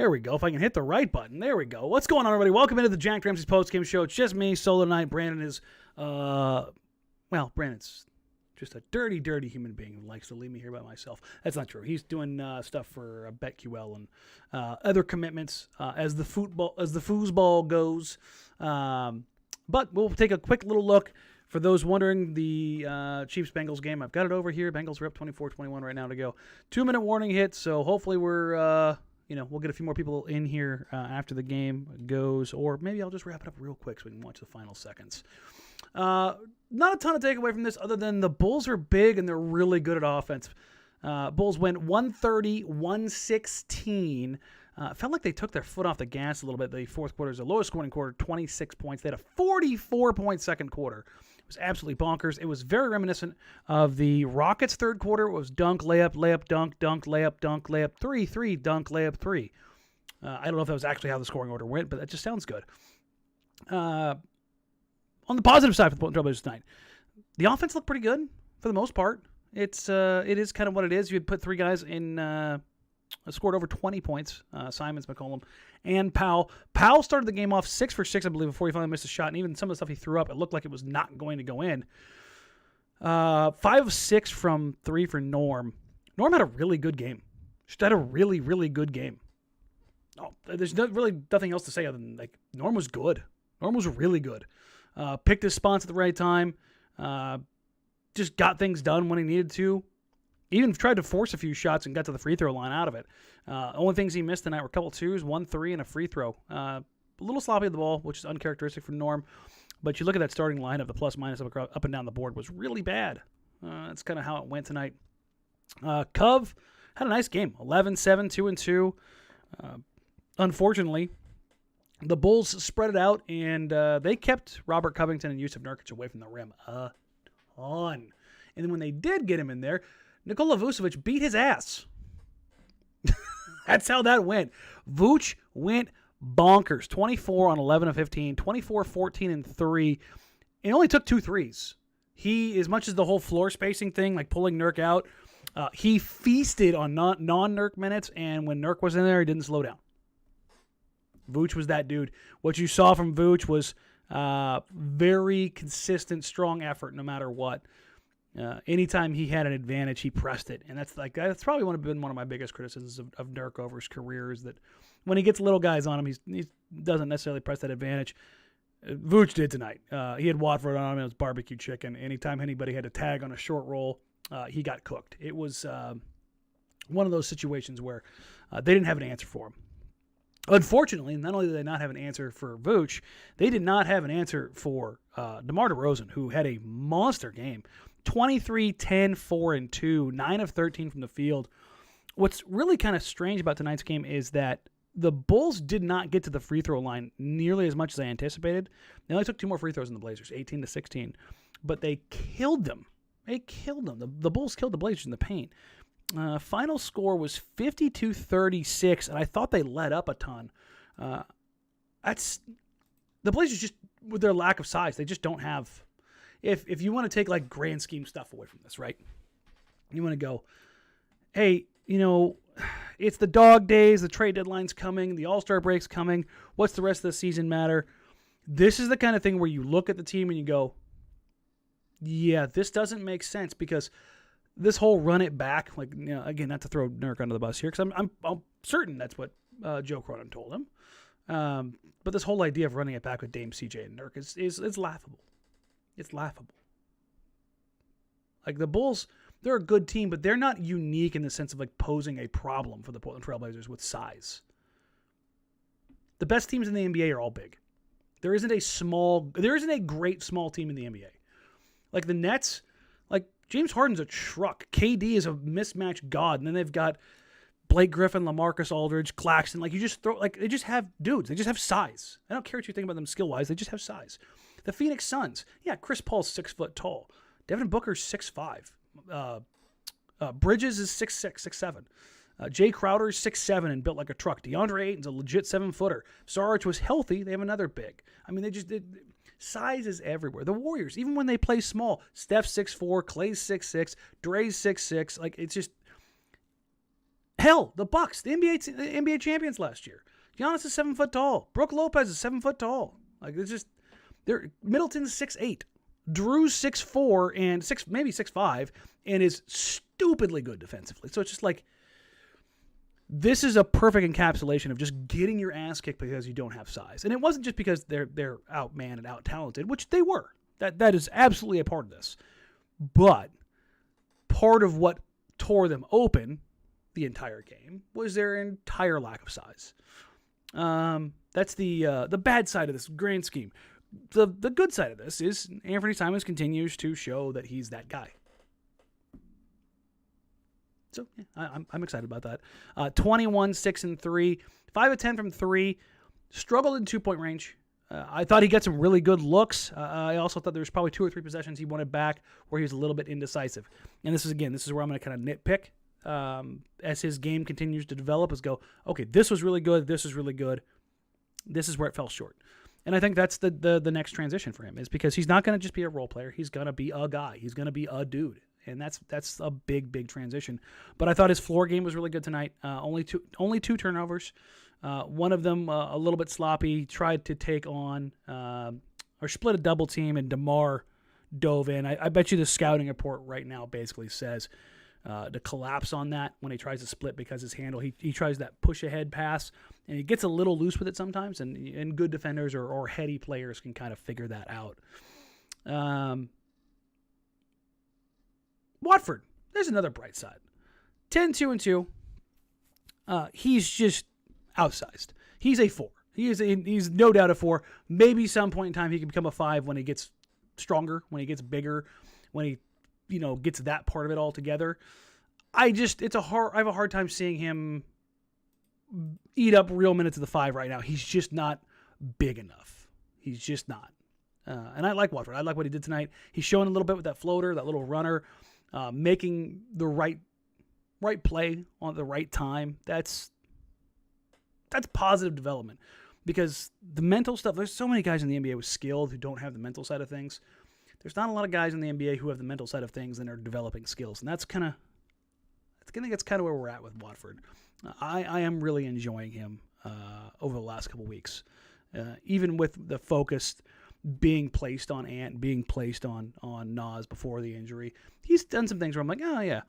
There we go. If I can hit the right button. There we go. What's going on, everybody? Welcome into the Jack Ramsays postgame show. It's just me, solo tonight. Brandon is, Brandon's just a dirty, dirty human being who likes to leave me here by myself. That's not true. He's doing stuff for BetQL and other commitments as the foosball goes. But we'll take a quick little look. For those wondering, the Chiefs-Bengals game, I've got it over here. Bengals are up 24-21 right now to go. 2-minute warning hit, so hopefully we'll get a few more people in here after the game goes, or maybe I'll just wrap it up real quick so we can watch the final seconds. Not a ton to take away from this other than the Bulls are big and they're really good at offense. Bulls went 130-116. Felt like they took their foot off the gas a little bit. The fourth quarter is the lowest scoring quarter, 26 points. They had a 44-point second quarter. It was absolutely bonkers. It was very reminiscent of the Rockets' third quarter. It was dunk, layup, layup, dunk, dunk, layup, dunk, layup, three, dunk, layup, three. I don't know if that was actually how the scoring order went, but that just sounds good. On the positive side for the Portland Trail Blazers tonight, the offense looked pretty good for the most part. It is kind of what it is. You had put three guys in scored over 20 points, Simons, McCollum, and Powell. Powell started the game off 6 for 6, I believe, before he finally missed a shot. And even some of the stuff he threw up, it looked like it was not going to go in. 5 of 6 from 3 for Norm. Norm had a really good game. Just had a really, really good game. Oh, there's really nothing else to say other than, Norm was good. Norm was really good. Picked his spots at the right time. Just got things done when he needed to. Even tried to force a few shots and got to the free throw line out of it. Only things he missed tonight were a couple twos, 1 3, and a free throw. A little sloppy at the ball, which is uncharacteristic for Norm. But you look at that starting line of the plus-minus up and down the board was really bad. That's kind of how it went tonight. Cove had a nice game, 11-7, 2-2. Unfortunately, the Bulls spread it out, and they kept Robert Covington and Yusuf Nurkic away from the rim a ton. And then when they did get him in there, Nikola Vucevic beat his ass. That's how that went. Vooch went bonkers. 24 on 11 of 15, 24, 14, and 3. It only took 2 threes. He, as much as the whole floor spacing thing, like pulling Nurk out, he feasted on non-Nurk minutes, and when Nurk was in there, he didn't slow down. Vooch was that dude. What you saw from Vooch was very consistent, strong effort no matter what. Anytime he had an advantage, he pressed it, and that's probably been one of my biggest criticisms of Nurk over his career is that when he gets little guys on him, he doesn't necessarily press that advantage. Vooch did tonight. He had Watford on him. It was barbecue chicken. Anytime anybody had a tag on a short roll, he got cooked. It was one of those situations where they didn't have an answer for him. Unfortunately, not only did they not have an answer for Vooch, they did not have an answer for DeMar DeRozan, who had a monster game. 23, 10, 4, and 2, 9 of 13 from the field. What's really kind of strange about tonight's game is that the Bulls did not get to the free throw line nearly as much as I anticipated. They only took 2 more free throws than the Blazers, 18-16, but they killed them. They killed them. The Bulls killed the Blazers in the paint. Final score was 52-36, and I thought they let up a ton. That's the Blazers just, with their lack of size, they just don't have. If you want to take grand scheme stuff away from this, right? You want to go, hey, it's the dog days, the trade deadline's coming, the All-Star break's coming. What's the rest of the season matter? This is the kind of thing where you look at the team and you go, yeah, this doesn't make sense because this whole run it back, again, not to throw Nurk under the bus here, because I'm certain that's what Joe Cronin told him. But this whole idea of running it back with Dame, CJ, and Nurk is laughable. It's laughable. The Bulls, they're a good team, but they're not unique in the sense of posing a problem for the Portland Trail Blazers with size. The best teams in the NBA are all big. There isn't a great small team in the NBA. The Nets, James Harden's a truck. KD is a mismatched god, and then they've got Blake Griffin, LaMarcus Aldridge, Claxton. You just throw, they just have dudes. They just have size. I don't care what you think about them skill-wise. They just have size. The Phoenix Suns, yeah, Chris Paul's 6 foot tall. Devin Booker's 6'5". Bridges is 6'6", 6'7". Jay Crowder's 6'7" and built like a truck. DeAndre Ayton's a legit 7-footer. Sarge was healthy. They have another big. I mean, size is everywhere. The Warriors, even when they play small, Steph's 6'4", Clay's 6'6", Dre's 6'6". It's just Hell, the Bucks, the NBA champions last year. Giannis is 7 foot tall. Brook Lopez is 7 foot tall. Like, it's just, Middleton's 6'8". Drew's 6'4" and maybe 6'5", and is stupidly good defensively. So it's just like, this is a perfect encapsulation of just getting your ass kicked because you don't have size. And it wasn't just because they're outmanned and out-talented, which they were. That is absolutely a part of this. But part of what tore them open the entire game was their entire lack of size. That's the bad side of this grand scheme. The good side of this is Anfernee Simons continues to show that he's that guy. So yeah, I'm excited about that. 21, 6 and 3, 5 of 10 from 3. Struggled in 2-point range. I thought he got some really good looks. I also thought there was probably 2 or 3 possessions he wanted back where he was a little bit indecisive. And this is where I'm going to kind of nitpick as his game continues to develop. Is go, okay, this was really good. This is really good. This is where it fell short. And I think that's the next transition for him, is because he's not going to just be a role player. He's going to be a guy. He's going to be a dude. And that's a big transition. But I thought his floor game was really good tonight. Only two turnovers. One of them a little bit sloppy. Tried to take on or split a double team, and DeMar dove in. I bet you the scouting report right now basically says to collapse on that when he tries to split, because his handle, he tries that push ahead pass, and he gets a little loose with it sometimes. And good defenders or heady players can kind of figure that out. Watford, there's another bright side. 10, 2 and 2. He's just outsized. He's a 4. He's no doubt a 4. Maybe some point in time he can become a 5 when he gets stronger, when he gets bigger, when he gets that part of it all together. I have a hard time seeing him eat up real minutes of the 5 right now. He's just not big enough. He's just not. And I like Watford. I like what he did tonight. He's showing a little bit with that floater, that little runner. Making the right play on the right time. That's positive development, because the mental stuff, there's so many guys in the NBA with skill who don't have the mental side of things. There's not a lot of guys in the NBA who have the mental side of things and are developing skills. And that's kind of where we're at with Watford. I am really enjoying him over the last couple weeks, even with the focus being placed on Ant, being placed on Nas before the injury. He's done some things where I'm like, oh yeah.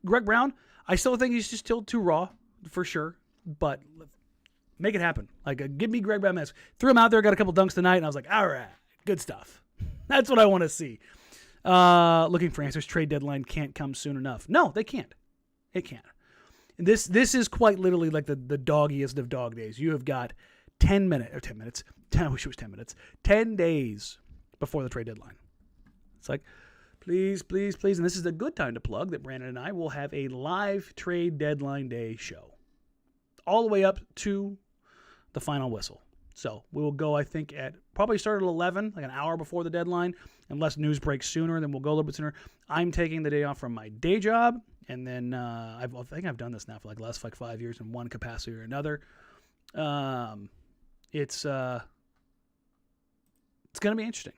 Greg Brown, I still think he's just still too raw, for sure, but make it happen. Like, give me Greg Brown minutes. Threw him out there, got a couple dunks tonight, and I was like, all right, good stuff. That's what I want to see. Looking for answers. Trade deadline can't come soon enough. No, they can't. It can't. This is quite literally like the doggiest of dog days. You have got 10 minutes. I wish it was 10 minutes. 10 days before the trade deadline. It's like, please. And this is a good time to plug that Brandon and I will have a live trade deadline day show. All the way up to the final whistle. So we will go, I think, probably start at 11, like an hour before the deadline, unless news breaks sooner, then we'll go a little bit sooner. I'm taking the day off from my day job, and then I think I've done this now for the last 5 years in one capacity or another. It's going to be interesting.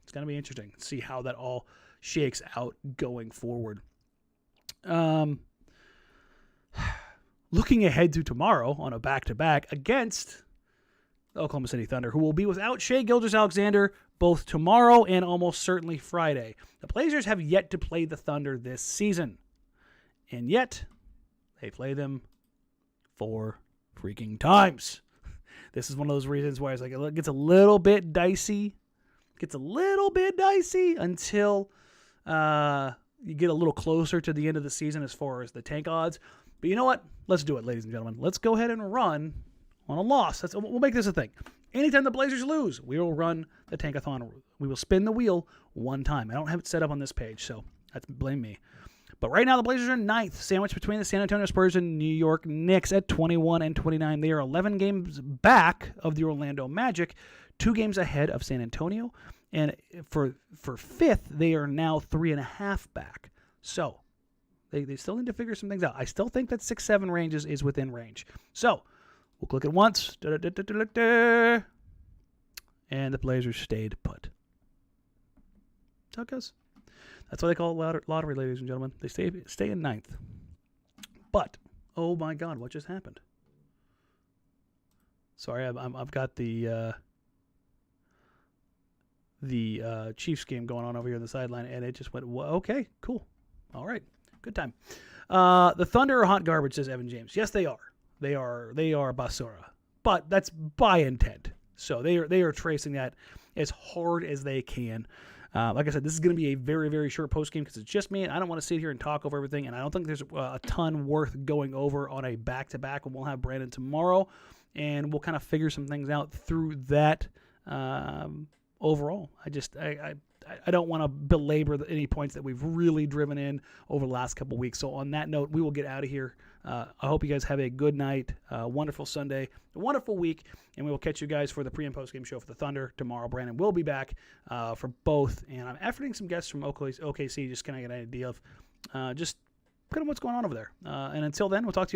It's going to be interesting to see how that all shakes out going forward. Looking ahead to tomorrow on a back-to-back against the Oklahoma City Thunder, who will be without Shai Gilgeous-Alexander both tomorrow and almost certainly Friday. The Blazers have yet to play the Thunder this season, and yet they play them 4 freaking times. This is one of those reasons why it's like it gets a little bit dicey. Until you get a little closer to the end of the season as far as the tank odds. But you know what? Let's do it, ladies and gentlemen. Let's go ahead and run on a loss. We'll make this a thing. Anytime the Blazers lose, we will run the tankathon. We will spin the wheel one time. I don't have it set up on this page, so blame me. But right now, the Blazers are 9th, sandwiched between the San Antonio Spurs and New York Knicks at 21 and 29. They are 11 games back of the Orlando Magic, 2 games ahead of San Antonio. And for 5th, they are now 3.5 back. So they still need to figure some things out. I still think that 6-7 range is within range. So we'll click it once. And the Blazers stayed put. That's how it goes. That's what they call lottery, ladies and gentlemen. They stay in 9th. But, oh my God, what just happened? Sorry, I've got the Chiefs game going on over here on the sideline, and it just went, okay, cool. All right, good time. The Thunder are hot garbage, says Evan James. Yes, they are. They are basura. But that's by intent. So they are tracing that as hard as they can. Like I said, this is going to be a very, very short post game because it's just me, and I don't want to sit here and talk over everything, and I don't think there's a ton worth going over on a back-to-back when we'll have Brandon tomorrow, and we'll kind of figure some things out through that overall. I don't want to belabor any points that we've really driven in over the last couple weeks. So on that note, we will get out of here. I hope you guys have a good night, wonderful Sunday, a wonderful week, and we will catch you guys for the pre- and post-game show for the Thunder tomorrow. Brandon will be back for both, and I'm efforting some guests from OKC, just kind of get an idea of just kind of what's going on over there. And until then, we'll talk to you.